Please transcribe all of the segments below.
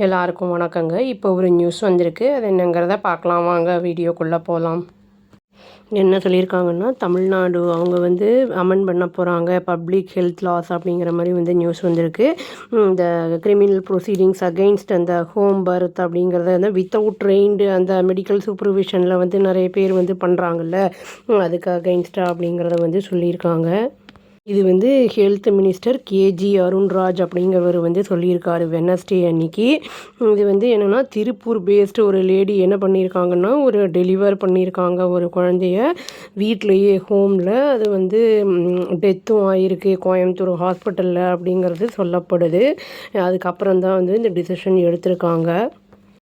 எல்லாருக்கும் வணக்கங்க. இப்போ ஒரு நியூஸ் வந்திருக்கு. அது என்னங்கிறத பார்க்கலாம் வாங்க. வீடியோக்குள்ளே போகலாம். என்ன சொல்லியிருக்காங்கன்னா, தமிழ்நாடு அவங்க வந்து அமெண்ட் பண்ண போகிறாங்க பப்ளிக் ஹெல்த் லாஸ் அப்படிங்கிற மாதிரி வந்து நியூஸ் வந்திருக்கு. இந்த கிரிமினல் ப்ரொசீடிங்ஸ் அகெயின்ஸ்ட் அந்த ஹோம் பர்த் அப்படிங்கிறத வந்து வித்தவுட் ட்ரெயின்டு அந்த மெடிக்கல் சூப்பர்விஷனில் வந்து நிறைய பேர் வந்து பண்ணுறாங்கல்ல, அதுக்கு அகெயின்ஸ்டாக அப்படிங்கிறத வந்து சொல்லியிருக்காங்க. இது வந்து ஹெல்த் மினிஸ்டர் கேஜி அருண்ராஜ் அப்படிங்கிறவர் வந்து சொல்லியிருக்காரு வெனஸ்டே அன்னைக்கு. இது வந்து என்னென்னா, திருப்பூர் பேஸ்டு ஒரு லேடி என்ன பண்ணியிருக்காங்கன்னா, ஒரு டெலிவர் பண்ணியிருக்காங்க ஒரு குழந்தைய வீட்லேயே ஹோமில். அது வந்து டெத்தும் ஆகிருக்கு கோயம்புத்தூர் ஹாஸ்பிட்டலில் அப்படிங்கிறது சொல்லப்படுது. அதுக்கப்புறம் தான் வந்து இந்த டிசிஷன் எடுத்திருக்காங்க.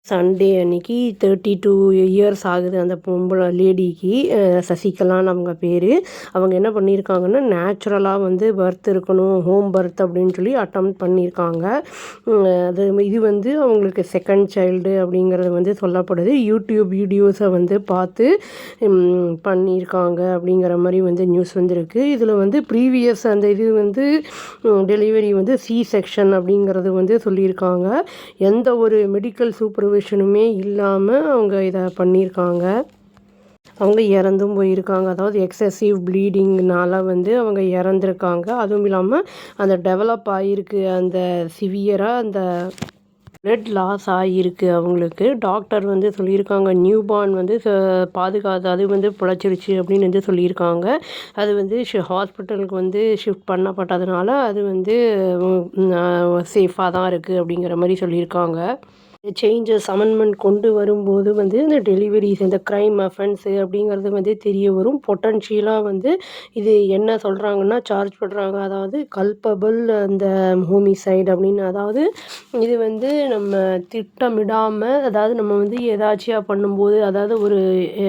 சண்டே அன்னைக்கு 32 இயர்ஸ் ஆகுது அந்த பொம்பளை லேடிக்கு. சசிகலான்னு அவங்க பேர். அவங்க என்ன பண்ணியிருக்காங்கன்னா, நேச்சுரலாக வந்து பர்த் இருக்கணும், ஹோம் பர்த் அப்படின்னு சொல்லி அட்டெம்ப்ட் பண்ணியிருக்காங்க. இது வந்து அவங்களுக்கு செகண்ட் சைல்டு அப்படிங்கிறது வந்து சொல்லப்படுது. யூடியூப் வீடியோஸை வந்து பார்த்து பண்ணியிருக்காங்க அப்படிங்கிற மாதிரி வந்து நியூஸ் வந்திருக்கு. இதில் வந்து ப்ரீவியஸ் அந்த இது வந்து டெலிவரி வந்து சி செக்ஷன் அப்படிங்கிறது வந்து சொல்லியிருக்காங்க. எந்த ஒரு மெடிக்கல் சூப்பர்விஷனுமே இல்லாமல் அவங்க இதை பண்ணியிருக்காங்க. அவங்க இறந்தும் போயிருக்காங்க. அதாவது எக்ஸசிவ் ப்ளீடிங்னால் வந்து அவங்க இறந்துருக்காங்க. அதுவும் இல்லாமல் அந்த டெவலப் ஆகிருக்கு, அந்த சிவியராக அந்த பிளட் லாஸ் ஆகியிருக்கு அவங்களுக்கு. டாக்டர் வந்து சொல்லியிருக்காங்க, நியூ பார்ன் வந்து பாதுகாத்து அது வந்து பிழைச்சிருச்சு அப்படின்னு வந்து சொல்லியிருக்காங்க. அது வந்து ஹாஸ்பிட்டலுக்கு வந்து ஷிஃப்ட் பண்ணப்பட்டதுனால அது வந்து சேஃபாக தான் இருக்குது அப்படிங்கிற மாதிரி சொல்லியிருக்காங்க. சேஞ்சஸ் அமெண்ட்மெண்ட் கொண்டு வரும்போது வந்து இந்த டெலிவரிஸ் இந்த க்ரைம் அஃபென்ஸு அப்படிங்கிறது வந்து தெரிய வரும். பொட்டன்ஷியலாக வந்து இது என்ன சொல்கிறாங்கன்னா சார்ஜ் பண்ணுறாங்க, அதாவது கல்பபிள் அந்த ஹோமிசைட் அப்படின்னு. அதாவது இது வந்து நம்ம திட்டமிடாமல், அதாவது நம்ம வந்து ஏதாச்சும் பண்ணும்போது, அதாவது ஒரு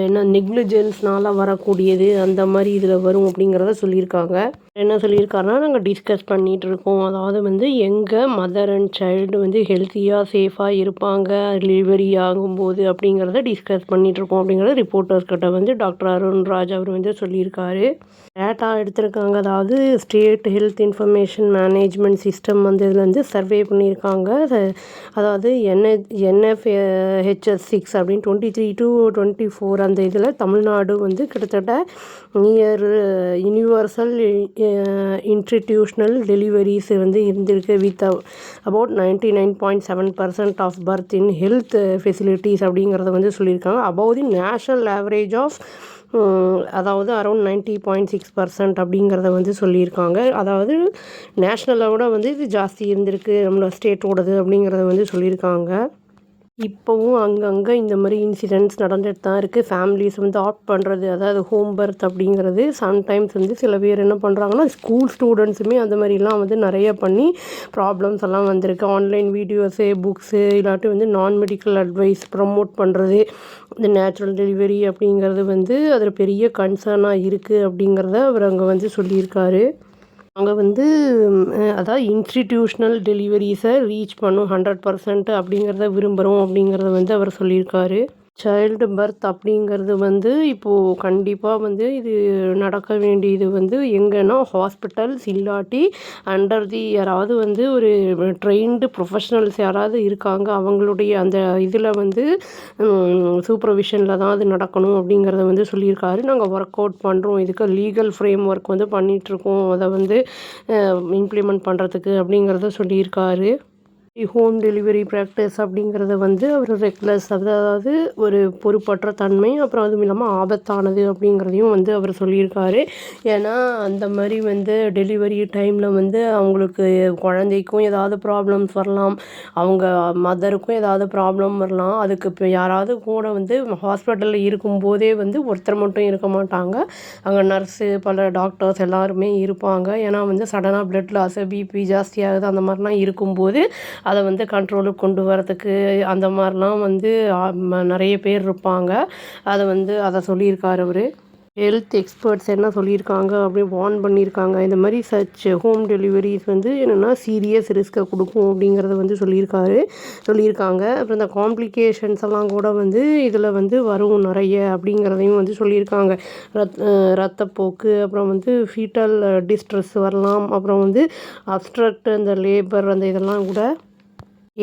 என்ன நெக்லிஜென்ஸ்னால் வரக்கூடியது அந்த மாதிரி இதில் வரும் அப்படிங்கிறத சொல்லியிருக்காங்க. என்ன சொல்லியிருக்காருன்னா, நாங்கள் டிஸ்கஸ் பண்ணிகிட்ருக்கோம். அதாவது வந்து எங்கள் மதர் அண்ட் சைல்டு வந்து ஹெல்த்தியாக சேஃபாக இருப்பாங்க டெலிவரி ஆகும்போது அப்படிங்கிறத டிஸ்கஸ் பண்ணிகிட்ருக்கோம் அப்படிங்கிறத ரிப்போர்ட்டர்ஸ்கிட்ட வந்து டாக்டர் அருண்ராஜ் அவர் வந்து சொல்லியிருக்காரு. டேட்டா எடுத்திருக்காங்க. அதாவது state health information management system வந்து இதில் வந்து சர்வே பண்ணியிருக்காங்க. அதாவது NFHS6 அப்படின்னு 23 to 24 அந்த இதில் தமிழ்நாடு வந்து கிட்டத்தட்ட நியர் யூனிவர்சல் இன்ஸ்டிடியூஷனல் டெலிவரிஸ் வந்து இருந்திருக்கு with about 99.7% of birth in health facilities அப்படிங்கிறத வந்து சொல்லியிருக்காங்க. Above the national average of அதாவது அரௌண்ட் 90.6% அப்படிங்கிறத வந்து சொல்லியிருக்காங்க. அதாவது நேஷ்னலோட வந்து இது ஜாஸ்தி இருந்திருக்கு நம்மளோட ஸ்டேட்டோடது அப்படிங்கிறத வந்து சொல்லியிருக்காங்க. இப்போவும் அங்கங்கே இந்த மாதிரி இன்சிடெண்ட்ஸ் நடந்துட்டு தான் இருக்குது. ஃபேமிலிஸ் வந்து ஆப்ட் பண்ணுறது, அதாவது ஹோம் பர்த் அப்படிங்கிறது சம்டைம்ஸ் வந்து சில பேர் என்ன பண்ணுறாங்கன்னா, ஸ்கூல் ஸ்டூடெண்ட்ஸுமே அந்த மாதிரிலாம் வந்து நிறைய பண்ணி ப்ராப்ளம்ஸ் எல்லாம் வந்திருக்கு. ஆன்லைன் வீடியோஸு, புக்ஸு இல்லாட்டி வந்து நான் மெடிக்கல் அட்வைஸ் ப்ரமோட் பண்ணுறது, இந்த நேச்சுரல் டெலிவரி அப்படிங்கிறது வந்து அதில் பெரிய கன்சர்னாக இருக்குது அப்படிங்கிறத அவர் அங்கே வந்து சொல்லியிருக்காரு. அங்கே வந்து அதாவது இன்ஸ்டிடியூஷ்னல் டெலிவரிஸை ரீச் பண்ணும் 100% அப்படிங்கிறத விரும்புகிறோம் அப்படிங்கிறத வந்து அவர் சொல்லியிருக்காரு. சைல்டு பர்த் அப்படிங்கிறது வந்து இப்போது கண்டிப்பாக வந்து இது நடக்க வேண்டியது வந்து எங்கன்னா ஹாஸ்பிட்டல்ஸ் இல்லாட்டி அண்டர் தி யாராவது வந்து ஒரு ட்ரெயின்டு ப்ரொஃபஷ்னல்ஸ் யாராவது இருக்காங்க அவங்களுடைய அந்த இதில் வந்து சூப்பர்விஷனில் தான் அது நடக்கணும் அப்படிங்கிறத வந்து சொல்லியிருக்காரு. நாங்கள் ஒர்க் அவுட் பண்ணுறோம், இதுக்கு லீகல் ஃப்ரேம் ஒர்க் வந்து பண்ணிகிட்ருக்கோம், அதை வந்து இம்ப்ளிமெண்ட் பண்ணுறதுக்கு அப்படிங்கிறத சொல்லியிருக்காரு. ஹோம் டெலிவரி ப்ராக்டிஸ் அப்படிங்கிறத வந்து அவர் ரெக்லெஸ், அதாவது ஒரு பொறுப்பற்ற தன்மை, அப்புறம் அதுவும் இல்லாமல் ஆபத்தானது அப்படிங்கிறதையும் வந்து அவர் சொல்லியிருக்காரு. ஏன்னா அந்த மாதிரி வந்து டெலிவரி டைமில் வந்து அவங்களுக்கு குழந்தைக்கும் ஏதாவது ப்ராப்ளம்ஸ் வரலாம், அவங்க மதருக்கும் ஏதாவது ப்ராப்ளம் வரலாம். அதுக்கு இப்போ யாராவது கூட வந்து ஹாஸ்பிட்டலில் இருக்கும்போதே வந்து ஒருத்தர் மட்டும் இருக்க மாட்டாங்க, அங்கே நர்ஸு பல டாக்டர்ஸ் எல்லாருமே இருப்பாங்க. ஏன்னா வந்து சடனாக பிளட் லாஸு, பிபி ஜாஸ்தியாகுது அந்த மாதிரிலாம் இருக்கும்போது அதை வந்து கண்ட்ரோலுக்கு கொண்டு வரதுக்கு அந்த மாதிரிலாம் வந்து நிறைய பேர் இருப்பாங்க. அதை சொல்லியிருக்காரு அவர். ஹெல்த் எக்ஸ்பர்ட்ஸ் என்ன சொல்லியிருக்காங்க அப்படி வார்ன் பண்ணியிருக்காங்க. இந்த மாதிரி சச் ஹோம் டெலிவரிஸ் வந்து என்னென்னா சீரியஸ் ரிஸ்க்கை கொடுக்கும் அப்படிங்கிறத வந்து சொல்லியிருக்காங்க. அப்புறம் இந்த காம்ப்ளிகேஷன்ஸ் எல்லாம் கூட வந்து இதில் வந்து வரும் நிறைய அப்படிங்கிறதையும் வந்து சொல்லியிருக்காங்க. ரத்தப்போக்கு, அப்புறம் வந்து ஃபீட்டல் டிஸ்ட்ரெஸ் வரலாம், அப்புறம் வந்து அப்ஸ்ட்ரக்ட் அந்த லேபர் அந்த இதெல்லாம் கூட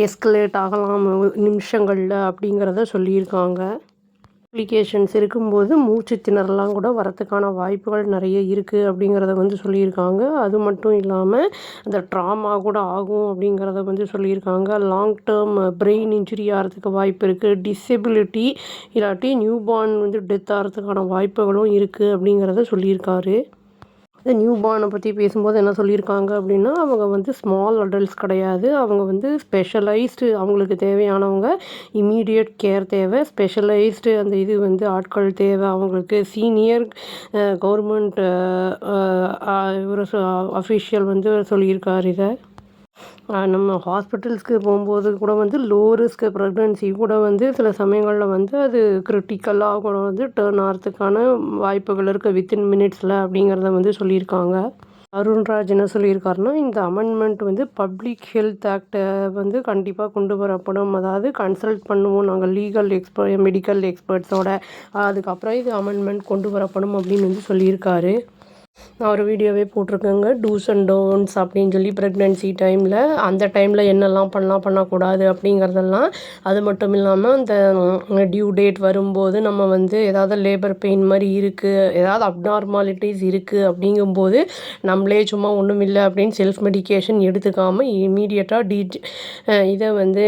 எஸ்கலேட் ஆகலாம் நிமிஷங்களில் அப்படிங்கிறத சொல்லியிருக்காங்க. அப்ளிகேஷன்ஸ் இருக்கும்போது மூச்சு திணறலாம் கூட வரத்துக்கான வாய்ப்புகள் நிறைய இருக்குது அப்படிங்கிறத வந்து சொல்லியிருக்காங்க. அது மட்டும் இல்லாமல் அந்த ட்ராமா கூட ஆகும் அப்படிங்கிறத வந்து சொல்லியிருக்காங்க. லாங் டேர்ம் பிரெயின் இன்ஜுரி ஆகிறதுக்கு வாய்ப்பு இருக்குது. டிசபிலிட்டி இல்லாட்டி நியூ பார்ன் வந்து டெத் ஆகிறதுக்கான வாய்ப்புகளும் இருக்குது அப்படிங்கிறத சொல்லியிருக்காரு. இந்த நியூ பார்னை பற்றி பேசும்போது என்ன சொல்லியிருக்காங்க அப்படின்னா, அவங்க வந்து ஸ்மால் அடல்ட்ஸ் கிடையாது. அவங்க வந்து ஸ்பெஷலைஸ்டு, அவங்களுக்கு தேவையானவங்க இம்மீடியட் கேர் தேவை. ஸ்பெஷலைஸ்டு அந்த இது வந்து ஆட்கள் தேவை அவங்களுக்கு. சீனியர் கவர்மெண்ட் ஒரு அஃபிஷியல் வந்து சொல்லியிருக்கார் இதை. நம்ம ஹாஸ்பிட்டல்ஸ்க்கு போகும்போது கூட வந்து லோ ரிஸ்க் ப்ரெக்னன்சி கூட வந்து சில சமயங்களில் வந்து அது கிரிட்டிக்கலாக கூட வந்து டேர்ன் ஆகிறதுக்கான வாய்ப்புகள் இருக்குது வித்தின் மினிட்ஸில் அப்படிங்கிறத வந்து சொல்லியிருக்காங்க. அருண்ராஜ் என்ன சொல்லியிருக்காருன்னா, இந்த அமெண்ட்மெண்ட் வந்து பப்ளிக் ஹெல்த் ஆக்டை வந்து கண்டிப்பாக கொண்டு வரப்படும். அதாவது கன்சல்ட் பண்ணுவோம் நாங்கள் லீகல் மெடிக்கல் எக்ஸ்பர்ட்ஸோட, அதுக்கப்புறம் இது அமெண்ட்மெண்ட் கொண்டு வரப்படும் அப்படின்னு வந்து சொல்லியிருக்காரு. நான் ஒரு வீடியோவே போட்டிருக்கேங்க, டூஸ் அண்ட் டோன்ட்ஸ் அப்படின்னு சொல்லி ப்ரெக்னென்சி டைமில் அந்த டைமில் என்னெல்லாம் பண்ணக்கூடாது அப்படிங்கிறதெல்லாம். அது மட்டும் இல்லாமல் அந்த டியூ டேட் வரும்போது நம்ம வந்து ஏதாவது லேபர் பெயின் மாதிரி இருக்குது, ஏதாவது அப்நார்மாலிட்டிஸ் இருக்குது அப்படிங்கும்போது நம்மளே சும்மா ஒன்றும் இல்லை அப்படின்னு செல்ஃப் மெடிக்கேஷன் எடுத்துக்காமல் இமீடியட்டாக இதை வந்து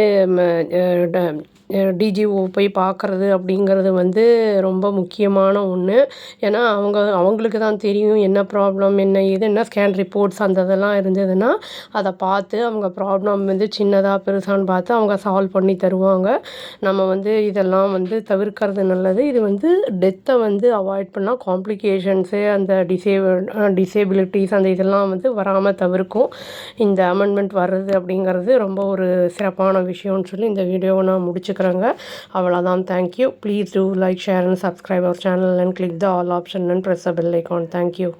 டிஜிஓ போய் பார்க்குறது அப்படிங்கிறது வந்து ரொம்ப முக்கியமான ஒன்று. ஏன்னா அவங்களுக்கு தான் தெரியும் என்ன ப்ராப்ளம் என்ன ஸ்கேன் ரிப்போர்ட்ஸ் அந்த இதெல்லாம் இருந்ததுன்னா அதை பார்த்து அவங்க ப்ராப்ளம் வந்து சின்னதாக பெருசான்னு பார்த்து அவங்க சால்வ் பண்ணி தருவாங்க. நம்ம வந்து இதெல்லாம் வந்து தவிர்க்கிறது நல்லது. இது வந்து டெத்தை வந்து அவாய்ட் பண்ணால் காம்ப்ளிகேஷன்ஸு அந்த டிசேபிலிட்டிஸ் அந்த இதெல்லாம் வந்து வராமல் தவிர்க்கும். இந்த அமெண்ட்மெண்ட் வர்றது அப்படிங்கிறது ரொம்ப ஒரு சிறப்பான விஷயம்னு சொல்லி இந்த வீடியோவை நான் முடிச்சுக்கிறேங்க. அவ்வளோதான். Thank you. Please do like, share and subscribe our channel and click the all option and press the bell icon. Thank you.